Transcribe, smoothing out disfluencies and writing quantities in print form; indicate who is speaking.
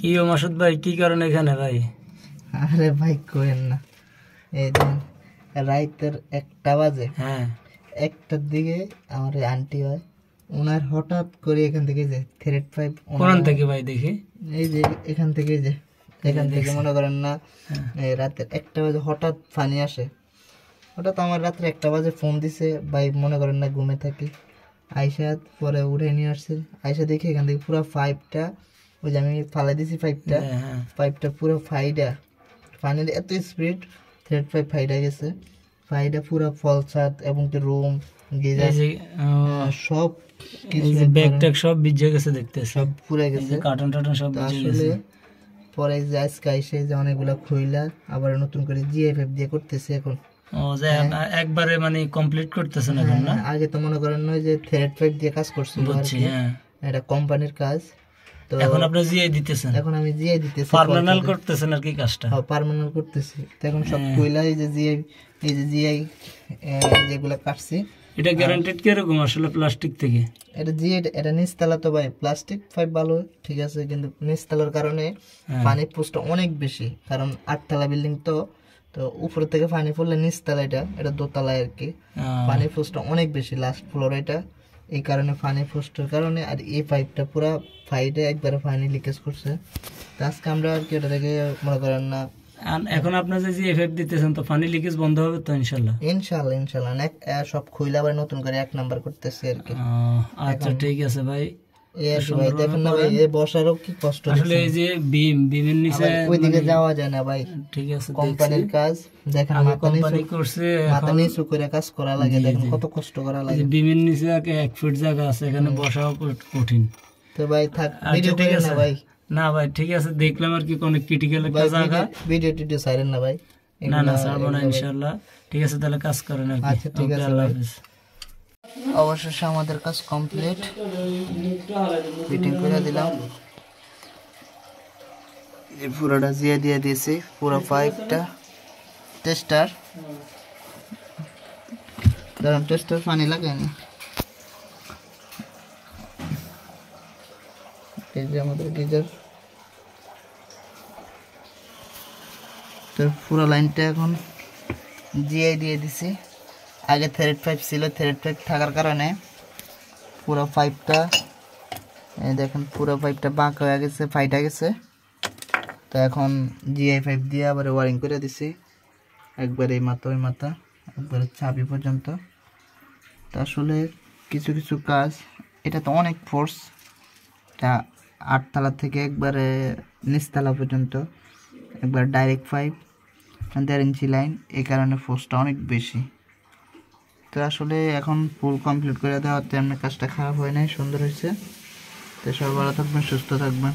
Speaker 1: কি ও মাসুদ ভাই, কি করেন এখানে ভাই?
Speaker 2: আরে ভাই কোয়েন না, এই দিন রাইতের 1টা বাজে,
Speaker 1: হ্যাঁ,
Speaker 2: 1টার দিকে আমার আন্টি হয়, ওনার হঠাৎ করে এখান থেকে যে থ্রেড পাইপ,
Speaker 1: কোন থেকে ভাই দেখি?
Speaker 2: এই যে এখান থেকে যে এখান থেকে মনে করেন না, রাতের 1টা বাজে হঠাৎ পানি আসে। হঠাৎ আমার রাত্রে 1টা বাজে ফোন দিছে ভাই, মনে করেন না ঘুমে থাকি, আইসা পরে উঠে নিয়ে আসছে। আইসা দেখি এখান থেকে পুরো পাইপটা, ওই যে আমি ফালাই দিছি পাইপটা, পাইপটা পুরো ফাইডা, পানির এত স্পিড থ্রেড পাইপ ফাইডা গেছে, ফাইডা পুরো ফলসাদ এবং রুম গিজার সব কিছু
Speaker 1: ব্যাগ ট্যাগ সব ভিজে গেছে, দেখতেছি
Speaker 2: সব পুড়ে গেছে,
Speaker 1: কার্টন টার্টন সব ভিজে
Speaker 2: আসলে।
Speaker 1: গেছে।
Speaker 2: পরে যে আজকে এসে যে অনেকগুলা খুইলা আবার নতুন করে জিএফএফ দিয়ে করতেছে এখন।
Speaker 1: ও যে একবারে মানে কমপ্লিট করতেছেন এখন না?
Speaker 2: আগে তো মনে করেন না যে থ্রেড পাইপ দিয়ে কাজ করছিল,
Speaker 1: বুঝছি, হ্যাঁ।
Speaker 2: এটা কোম্পানির কাজ, তো
Speaker 1: এখন আপনি জিআই দিতেছেন?
Speaker 2: এখন আমি জিআই দিতেছি,
Speaker 1: পার্মানেন্ট করতেছেন আর কি কাজটা?
Speaker 2: হ্যাঁ, পার্মানেন্ট করতেছি। তো এখন সব কইলা এই যে জিআই, এই যে জিআই যেগুলা কাটছি,
Speaker 1: এটা গ্যারান্টেড কি রকম আসলে প্লাস্টিক থেকে?
Speaker 2: এটা জিআই, এটা নিচতলা তো ভাই প্লাস্টিক পাইপ ভালো ঠিক আছে, কিন্তু নিচতলার কারণে পানির পোস্টটা অনেক বেশি, কারণ 8তলা বিল্ডিং তো, তো উপর থেকে পানি পড়লে নিচতলা, এটা দোতলায় আর কি, পানির পোস্টটা অনেক বেশি, লাস্ট ফ্লোর এটা, এই কারণে পানি পোস্টের কারণে। আর এই পাইপটা পুরো ফাইডে একবারে পানি লিকেজ করছে। তো আজকে আমরা আর কি এটা থেকে মনে করেন না,
Speaker 1: এখন আপনার যে এফেক্ট দিতেছেন তো পানি লিকেজ বন্ধ হবে তো ইনশাআল্লাহ?
Speaker 2: ইনশাআল্লাহ ইনশাআল্লাহ সব খুইলা আবার নতুন করে 1 নাম্বার করতেছি আর কি।
Speaker 1: আচ্ছা ঠিক আছে ভাই।
Speaker 2: ভাই দেখেন না ভাই, এই বসারও কি কষ্ট
Speaker 1: আসলে, এই যে বিমের নিচে
Speaker 2: ওইদিকে যাওয়া যায় না ভাই,
Speaker 1: ঠিক আছে,
Speaker 2: কোম্পানির কাজ দেখেন,
Speaker 1: কোম্পানি করছে,
Speaker 2: মাথা নিচু করে কাজ করা লাগে, দেখেন কত কষ্ট করা লাগে।
Speaker 1: বিমের নিচে 1 ফিট জায়গা আছে, এখানে বসাও কঠিন।
Speaker 2: তো ভাই থাক, ভিডিও ঠিক আছে ভাই?
Speaker 1: না ভাই ঠিক আছে, দেখলাম আর কি কোন ক্রিটিক্যাল একটা জায়গা,
Speaker 2: ভিডিও ছাড়েন না ভাই।
Speaker 1: না না ছাড়বো না ইনশাআল্লাহ। ঠিক আছে, তাহলে কাজ করেন আর কি।
Speaker 2: আচ্ছা ঠিক আছে,
Speaker 1: আল্লাহ হাফেজ।
Speaker 2: অবশেষে আমাদের কাজ কমপ্লিট, ফিটিং করে দিলাম, এই পুরোটা জিয়ে দিয়ে দিয়েছি, পুরো পাইপটা। টেস্টার, কারণ টেস্টার পানি লাগে না। এই যে আমাদের গিজার, তো পুরো লাইনটা এখন জিয়ে দিয়ে দিছি। আগে থ্রেড পাইপ ছিল, থ্রেড পাইপ থাকার কারণে পুরো পাইপটা দেখেন, পুরো পাইপটা বাঁকা হয়ে গেছে, ফাইটা গেছে। তো এখন জিআই পাইপ দিয়ে আবার ওয়ারিং করে দিছি, একবারে এই মাথা ওই মাথা, একবারে চাবি পর্যন্ত। তো আসলে কিছু কিছু কাজ, এটা তো অনেক ফোর্স, এটা 8তলা থেকে একবারে নিচতলা পর্যন্ত, একবার ডাইরেক্ট পাইপ 1.5 ইঞ্চি লাইন, এই কারণে ফোর্সটা অনেক বেশি। তো আসলে এখন ফুল কমপ্লিট করে দেওয়াতে এমনি কাজটা খারাপ হয় নাই, সুন্দর হয়েছে। তো সবাই ভালো থাকবেন, সুস্থ থাকবেন।